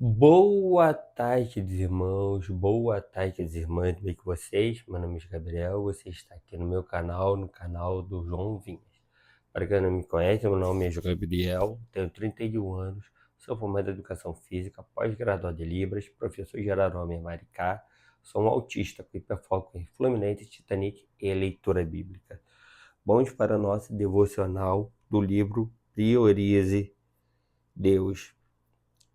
Boa tarde, irmãos. Boa tarde, irmãs. Tudo bem com vocês? Meu nome é Gabriel. Você está aqui no meu canal, no canal do João Vinhas. Para quem não me conhece, meu nome é João Gabriel. Tenho 31 anos. Sou formado em Educação Física, pós-graduado em Libras, professor de Araruama em Maricá. Sou um autista com hiperfoco em Fluminense, Titanic e leitura bíblica. Vamos para o nosso devocional do livro Priorize Deus.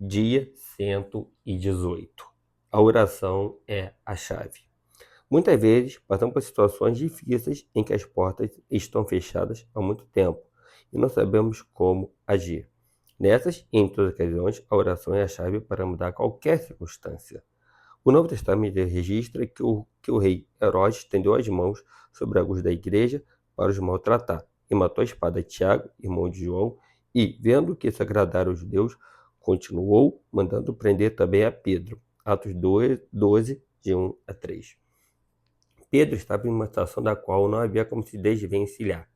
Dia 118. A oração é a chave. Muitas vezes passamos por situações difíceis em que as portas estão fechadas há muito tempo e não sabemos como agir. Nessas e em todas as ocasiões, a oração é a chave para mudar qualquer circunstância. O Novo Testamento registra que o rei Herodes estendeu as mãos sobre alguns da igreja para os maltratar e matou a espada de Tiago, irmão de João, e, vendo que isso agradara aos judeus, continuou mandando prender também a Pedro. Atos 12, de 1 a 3. Pedro estava em uma situação da qual não havia como se desvencilhar,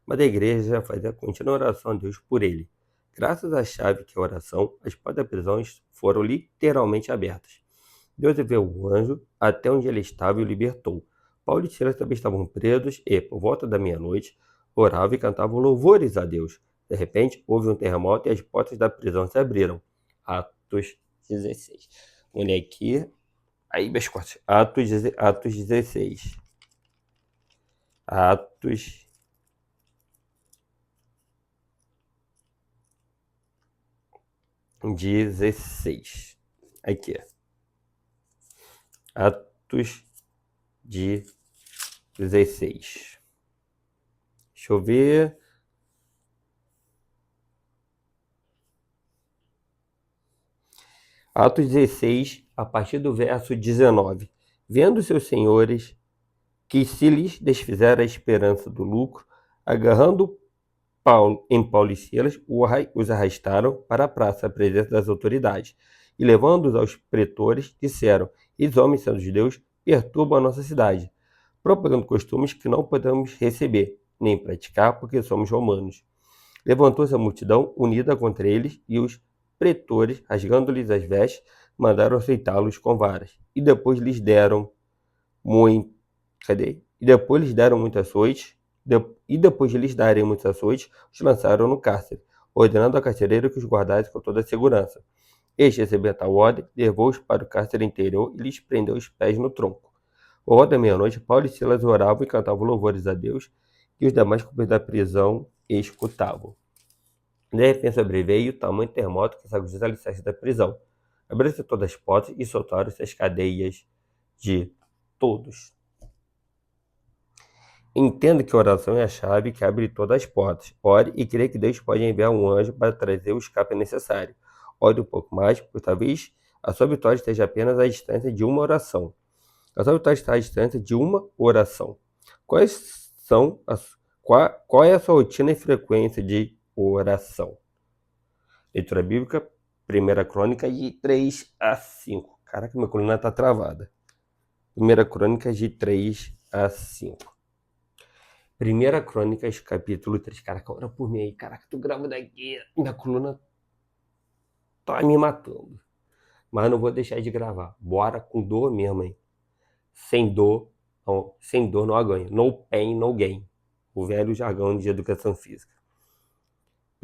mas a igreja já fazia contínua oração a Deus por ele. Graças à chave que é a oração, as portas da prisão foram literalmente abertas. Deus enviou um anjo até onde ele estava e o libertou. Paulo e Silas também estavam presos e, por volta da meia-noite, oravam e cantavam louvores a Deus. De repente, houve um terremoto e as portas da prisão se abriram. Atos 16. Olha aqui. Aí, meus cortes. Atos 16. Atos 16. Aqui. Atos 16. Deixa eu ver. Atos 16, a partir do verso 19. Vendo seus senhores que se lhes desfizera a esperança do lucro, agarrando Paulo e Silas, os arrastaram para a praça, à presença das autoridades, e levando-os aos pretores, disseram: esses homens, sendo judeus, perturbam a nossa cidade, propagando costumes que não podemos receber, nem praticar, porque somos romanos. Levantou-se a multidão unida contra eles, e os pretores, rasgando-lhes as vestes, mandaram aceitá-los com varas. E depois lhes deram muito. Cadê? E depois lhes deram muitos açoites. E depois de lhes darem muitos açoites, os lançaram no cárcere, ordenando ao carcereiro que os guardasse com toda a segurança. Este, recebendo tal ordem, levou-os para o cárcere interior e lhes prendeu os pés no tronco. Por volta da meia-noite, Paulo e Silas oravam e cantavam louvores a Deus, e os demais cúmplices da prisão escutavam. De repente sobreveio o tamanho terremoto que sacudiu os alicerces da prisão. Abriram-se todas as portas e soltaram-se as cadeias de todos. Entenda que a oração é a chave que abre todas as portas. Ore e creia que Deus pode enviar um anjo para trazer o escape necessário. Ore um pouco mais, pois talvez a sua vitória esteja apenas à distância de uma oração. A sua vitória está à distância de uma oração. Qual é a sua rotina e frequência de oração? Leitura bíblica, 1 Crônica, de 3 a 5. Caraca, minha coluna está travada. 1 Crônicas, de 3 a 5. 1 Crônicas, capítulo 3. Caraca, ora por mim aí. Caraca, tô gravando aqui. Minha coluna tá me matando. Mas não vou deixar de gravar. Bora com dor mesmo, hein? Sem dor não há ganho. No pain, no gain. O velho jargão de educação física.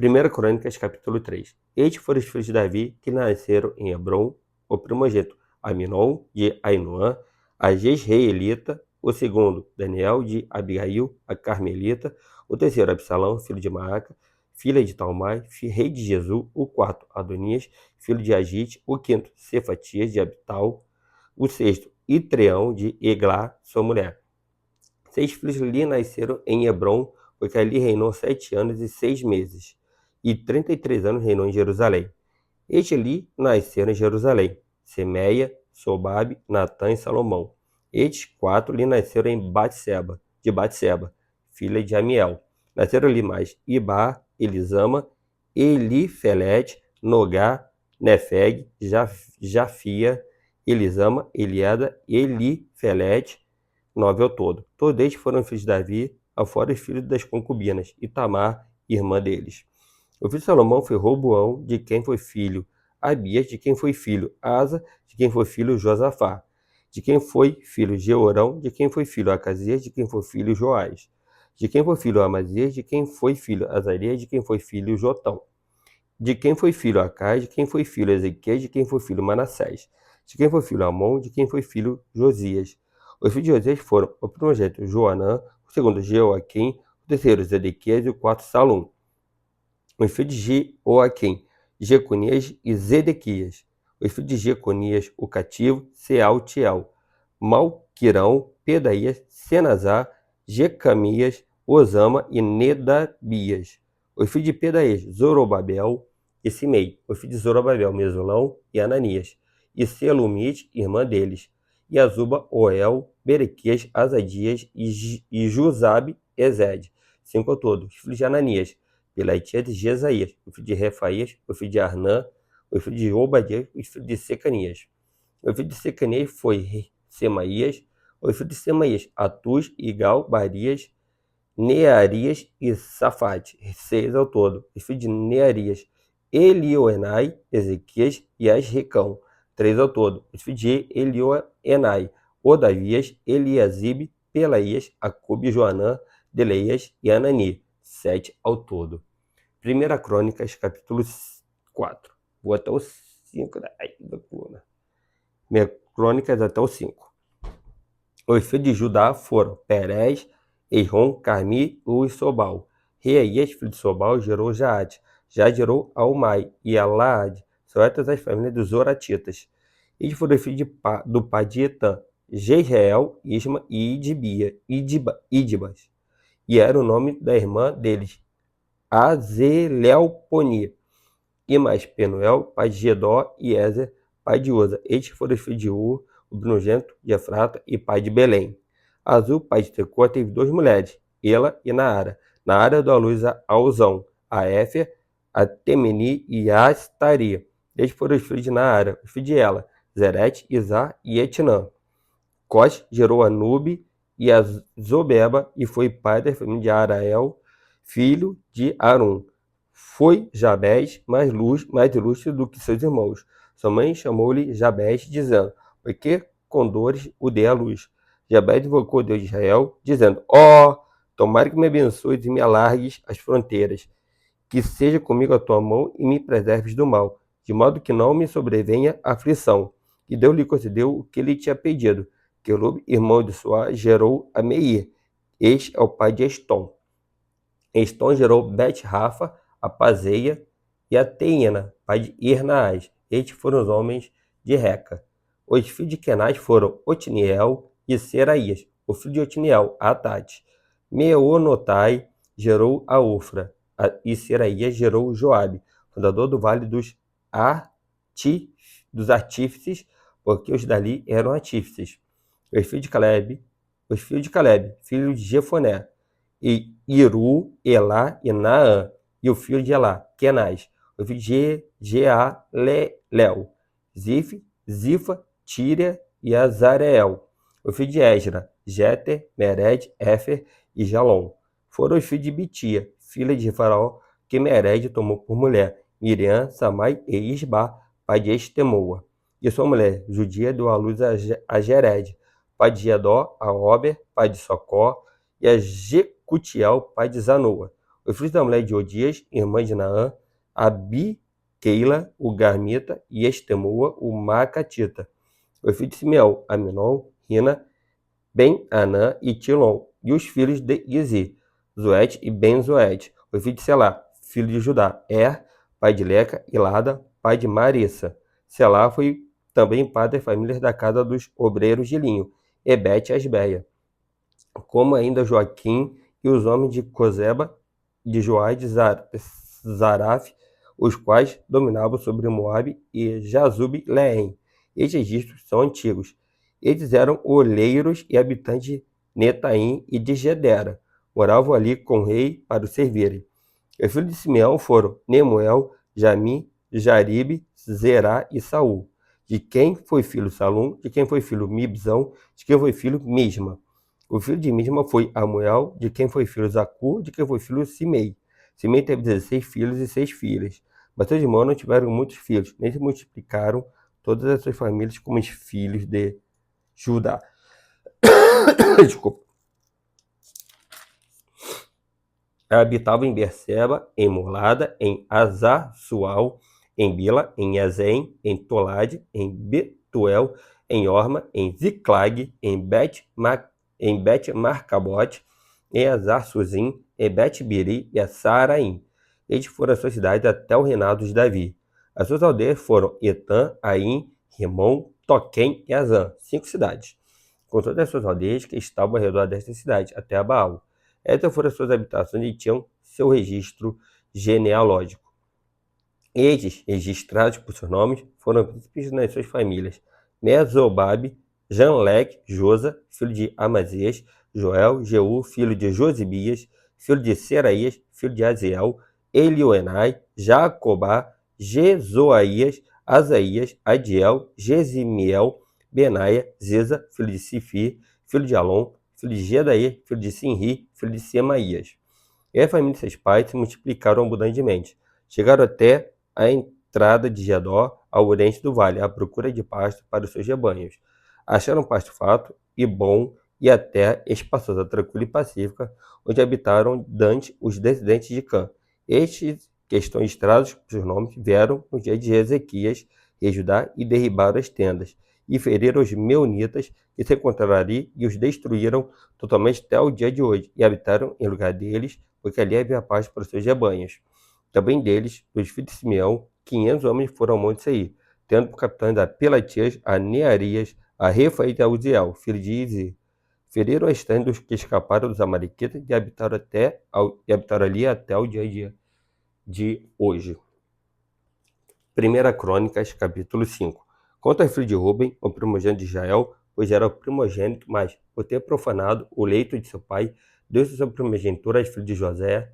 1 Crônicas, capítulo 3. Estes foram os filhos de Davi que nasceram em Hebron, o primogênito Aminon, de Ainoã, a Jezreelita, o segundo, Daniel, de Abigail, a Carmelita, o terceiro, Absalão, filho de Maaca, filha de Talmai, rei de Jesus, o quarto, Adonias, filho de Agite, o quinto, Cefatias, de Abital, o sexto, Itreão, de Eglá, sua mulher. 6 filhos lhe nasceram em Hebron, porque ali reinou 7 anos e 6 meses, e 33 anos reinou em Jerusalém. Este lhe nasceram em Jerusalém: Semeia, Sobabe, Natã e Salomão. Estes 4 lhe nasceram em Batseba, filha de Amiel. Nasceram-lhe mais Ibá, Elisama, Elifelete, Nogá, Nefeg, Jafia, Elisama, Eliada, Elifelete, 9 ao todo. Todos estes foram filhos de Davi, afora os filhos das concubinas, e Tamar, irmã deles. O filho de Salomão foi Roboão, de quem foi filho Abias, de quem foi filho Asa, de quem foi filho Josafá, de quem foi filho Jeorão, de quem foi filho Acasias, de quem foi filho Joás, de quem foi filho Amazias, de quem foi filho Azarias, de quem foi filho Jotão, de quem foi filho Acais, de quem foi filho Ezequias, de quem foi filho Manassés, de quem foi filho Amon, de quem foi filho Josias. Os filhos de Josias foram o primogênito Joanã, o segundo Jeoaquim, o terceiro Zedequias e o quarto Salum. Os filhos de Jeoaquim, Jeconias e Zedequias. Os filhos de Jeconias, o cativo, Sealtiel, Malquirão, Pedaías, Senazar, Jecamias, Osama e Nedabias. Os filhos de Pedaías, Zorobabel e Simei. Os filhos de Zorobabel, Mesulão e Ananias. E Selumite, irmã deles. E Azuba, Oel, Berequias, Azadias e Juzabe, Ezed. 5 ao todo. Os filhos de Ananias, Pelatias e Jesaías. O filho de Refaías, o filho de Arnã, o filho de Obadias, o filho de Secanias. O filho de Secanias foi Semaías, o filho de Semaías, Atus, Igal, Barias, Nearias e Safate, 6 ao todo. Os filhos de Nearias, Elioenai, Ezequias e Asricão, 3 ao todo. Os filhos de Elioenai, Odavias, Eliasibe, Pelaías, Acube, Joanã, Deleias e Anani, 7 ao todo. 1 Crônicas, capítulo 4. Vou até o 5. Ai, da coluna. 1 Crônicas até o 5. Os filhos de Judá foram Perez, Eiron, Carmi e Sobal. Reaías, filho de Sobal, gerou Jaate. Já gerou Almai e Alaade. São estas as famílias dos Zoratitas. Eles foram filhos do pai de Etã, Jezreel, Isma e Idibas. E era o nome da irmã deles, Azelelponi. E mais Penuel, pai de Gedó, e Ezer, pai de Uza. Estes foram os filhos de Ur, o primogênito de Efrata e pai de Belém. Azul, pai de Tecoa, teve 2 mulheres, Ela e Naara. Naara deu à luz a Uzão, a Éfer, a Temeni e a Astaria. Estes foram os filhos de Naara, os filhos de Ela, Zerete, Izar e Etnã. Cós gerou a Nube e a Zobeba e foi pai da família de Arael, filho de Arum. Foi Jabés mais ilustre do que seus irmãos. Sua mãe chamou-lhe Jabés, dizendo, porque com dores o dei à luz. Jabés invocou Deus de Israel, dizendo, tomara que me abençoes e me alargues as fronteiras, que seja comigo a tua mão e me preserves do mal, de modo que não me sobrevenha aflição. E Deus lhe concedeu o que ele tinha pedido. Quelub, irmão de Suá, gerou a Meir. Este é o pai de Estom. Estom gerou Bet-Rafa, a Pazeia e a Teina, pai de Irnaás. Estes foram os homens de Reca. Os filhos de Kenaz foram Otniel e Seraías. O filho de Otniel, Atate. Meonotai gerou a Ofra, e Seraías gerou Joabe, fundador do vale dos artífices, porque os dali eram artífices. Os filhos de Caleb, filho de Jefoné, e Iru, Elá e Naã, e o filho de Elá, Kenaz, o filho de Jealelel, Zifa, Tíria e Azareel, o filho de Esra, Jeter, Mered, Éfer e Jalom. Foram os filhos de Bitia, filha de Faraó, que Mered tomou por mulher, Miriam, Samai e Isba, pai de Estemoa. E sua mulher, Judia, deu à luz a Jered, pai de Jedó, a Ober, pai de Socó, e a Jecutiel, pai de Zanoa. Os filhos da mulher de Odias, irmã de Naã, Abiqueila, o Garmita, e Estemoa, o Macatita. Os filhos de Simeão, Aminon, Rina, Ben-Anã e Tilon. E os filhos de Izi, Zoete e Ben-Zoete. Os filhos de Selá, filho de Judá, pai de Leca, e Lada, pai de Marissa. Selá foi também pai das famílias da casa dos obreiros de linho, Ebete e Asbeia, como ainda Joaquim e os homens de Cozeba, de Joá e de Zaraf, os quais dominavam sobre Moabe e Jazub-Leém. Estes registros são antigos. Eles eram olheiros e habitantes de Netaim e de Gedera. Moravam ali com o rei para o servirem. Os filhos de Simeão foram Nemuel, Jamim, Jaribe, Zerá e Saul. De quem foi filho Salum, de quem foi filho Mibzão, de quem foi filho Misma. O filho de Misma foi Amuel, de quem foi filho Zacur, de quem foi filho Simei. Simei teve 16 filhos e 6 filhas. Mas seus irmãos não tiveram muitos filhos, nem se multiplicaram todas as suas famílias como os filhos de Judá. Desculpa. Habitavam em Berseba, em Molada, em Azar-Sual, em Bila, em Ezem, em Tolade, em Betuel, em Orma, em Ziclag, em Bet-Marcabote, em Azar-Suzim, em Bet-Biri e a Saraim. Estes foram as suas cidades até o reinado de Davi. As suas aldeias foram Etã, Aim, Rimon, Toquém e Azã, 5 cidades, com todas as suas aldeias que estavam ao redor destas cidades, até a Baal. Essas foram as suas habitações e tinham seu registro genealógico. Estes, registrados por seus nomes, foram príncipes nas suas famílias: Mesobabe, Janlec, Josa, filho de Amazias, Joel, Jeú, filho de Josibias, filho de Seraías, filho de Aziel, Elioenai, Jacobá, Jezoaías, Asaías, Adiel, Gesimiel, Benaia, Ziza, filho de Sifi, filho de Alon, filho de Jedaí, filho de Sinri, filho de Semaías. E a família de seus pais se multiplicaram abundantemente. Chegaram até a entrada de Gedor, ao oriente do vale, à procura de pasto para os seus rebanhos. Acharam pasto farto e bom e a terra espaçosa, tranquila e pacífica, onde habitaram Dante os descendentes de Cã. Estes, que estão registrados por seus nomes, vieram no dia de Ezequias, rei de Judá, e derribaram as tendas, e feriram os meunitas que se encontraram ali, e os destruíram totalmente até o dia de hoje, e habitaram em lugar deles, porque ali havia paz para os seus rebanhos. Também deles, dos filhos de Simeão, 500 homens foram ao monte Seir, tendo por capitães a Pelatias, a Nearias, a Refa e a Uziel, filho de Izi. Feriram as tendas dos que escaparam dos amalequitas e habitaram ali até o dia de hoje. 1 Crônicas, capítulo 5. Quanto ao filho de Ruben, o primogênito de Israel, pois era o primogênito, mas, por ter profanado o leito de seu pai, deu sua primogenitura aos filhos de José,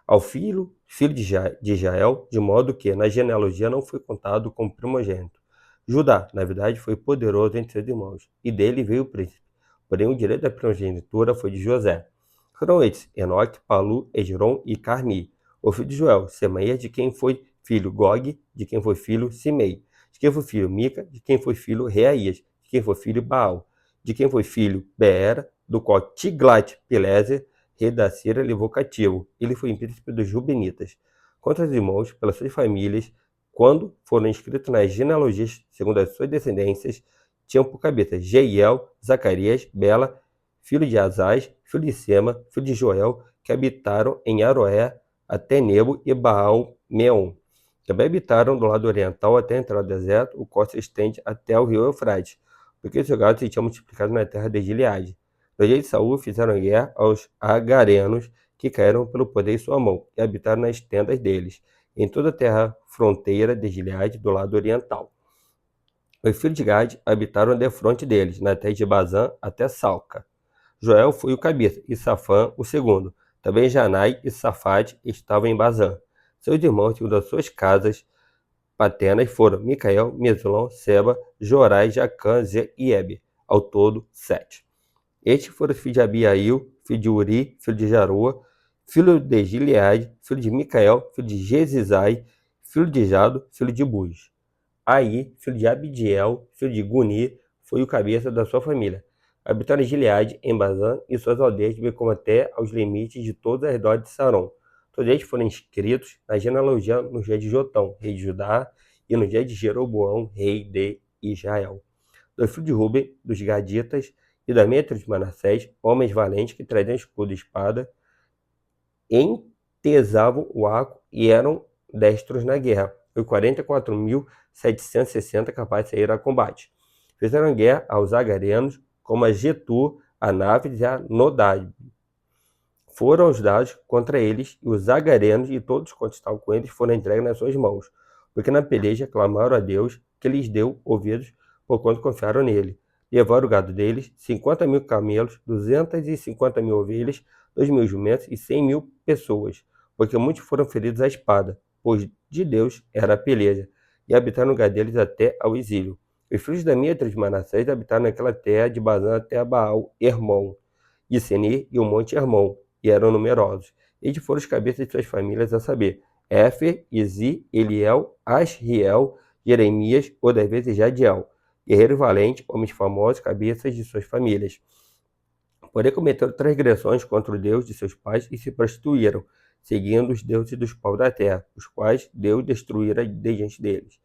ao filho de Israel, de modo que na genealogia não foi contado como primogênito. Judá, na verdade, foi poderoso entre seus irmãos, e dele veio o príncipe. Porém, o direito da primogenitura foi de José. Foram estes, Enoque, Palu, Esrom e Carmi. O filho de Joel, Semaías, de quem foi filho Gog, de quem foi filho Simei, de quem foi filho Mica, de quem foi filho Reaías, de quem foi filho Baal, de quem foi filho Beera, do qual Tiglat-Pileser, rei da Síria, levou cativo. Ele foi príncipe dos Rubenitas. Quanto aos irmãos, pelas suas famílias, quando foram inscritos nas genealogias, segundo as suas descendências, tinham por cabeça Jeiel, Zacarias, Bela, filho de Azaz, filho de Sema, filho de Joel, que habitaram em Aroé, até Nebo e Baal-Meon. Também habitaram do lado oriental até a entrada do deserto, o qual se estende até o rio Eufrates, porque os jogados se tinham multiplicado na terra de Gileade. No dia de Saul fizeram guerra aos agarenos, que caíram pelo poder em sua mão, e habitaram nas tendas deles, em toda a terra fronteira de Gileade, do lado oriental. Os filhos de Gade habitaram defronte deles, na terra de Bazã até Salca. Joel foi o cabeça, e Safã o segundo. Também Janai e Safate estavam em Bazã. Seus irmãos, segundo as suas casas paternas, foram Micael, Mesulão, Seba, Jorai, Jacã, Zé e Ebe, ao todo 7. Estes foram os filhos de Abiail, filho de Uri, filho de Jaroa, filho de Gileade, filho de Micael, filho de Jezizai, filho de Jado, filho de Buz. Aí, filho de Abidiel, filho de Guni, foi o cabeça da sua família. Habitaram em Gileade, em Bazã, e suas aldeias, bem como até aos limites de todo o redor de Saron. Todos eles foram inscritos na genealogia no dia de Jotão, rei de Judá, e no dia de Jeroboão, rei de Israel. Dos filhos de Ruben, dos Gaditas, e da meia tribo de Manassés, homens valentes que traziam escudo e espada, entesavam o arco e eram destros na guerra. Foi 44.760 capazes de sair a combate. Fizeram guerra aos agarenos, como a Getur, a Návides e a Nodab. Foram os dados contra eles, e os agarenos e todos quantos estavam com eles foram entregues nas suas mãos, porque na peleja clamaram a Deus, que lhes deu ouvidos, porquanto confiaram nele. Levaram o gado deles, 50.000 camelos, 250.000 ovelhas, 2.000 jumentos e 100.000 pessoas, porque muitos foram feridos à espada, pois de Deus era a peleja, e habitaram no lugar deles até ao exílio. Os filhos da minha tribo de Manassés habitaram naquela terra de Bazã até a Baal, Hermon, e Senir e o monte Hermon, e eram numerosos. Estes foram os cabeças de suas famílias, a saber, Éfer, Izi, Eliel, Asriel, Jeremias, ou das vezes Jadiel, guerreiro valente, homens famosos, cabeças de suas famílias. Porém cometeram transgressões contra o Deus de seus pais e se prostituíram, seguindo os deuses dos povos da terra, os quais Deus destruíra diante deles.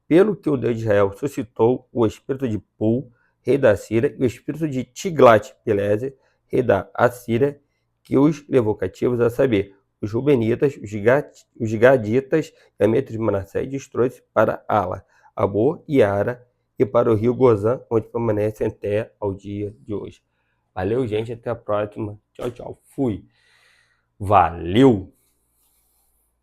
Pelo que o Deus de Israel suscitou o espírito de Pul, rei da Síria, e o espírito de Tiglat-Pileser, rei da Assíria, que os levou cativos, a saber, os Rubenitas, os Gaditas e a metros de Manassés, e trouxe para Ala, Abor e Ara, e para o rio Gozã, onde permanecem até ao dia de hoje. Valeu, gente. Até a próxima. Tchau, tchau. Fui. Valeu!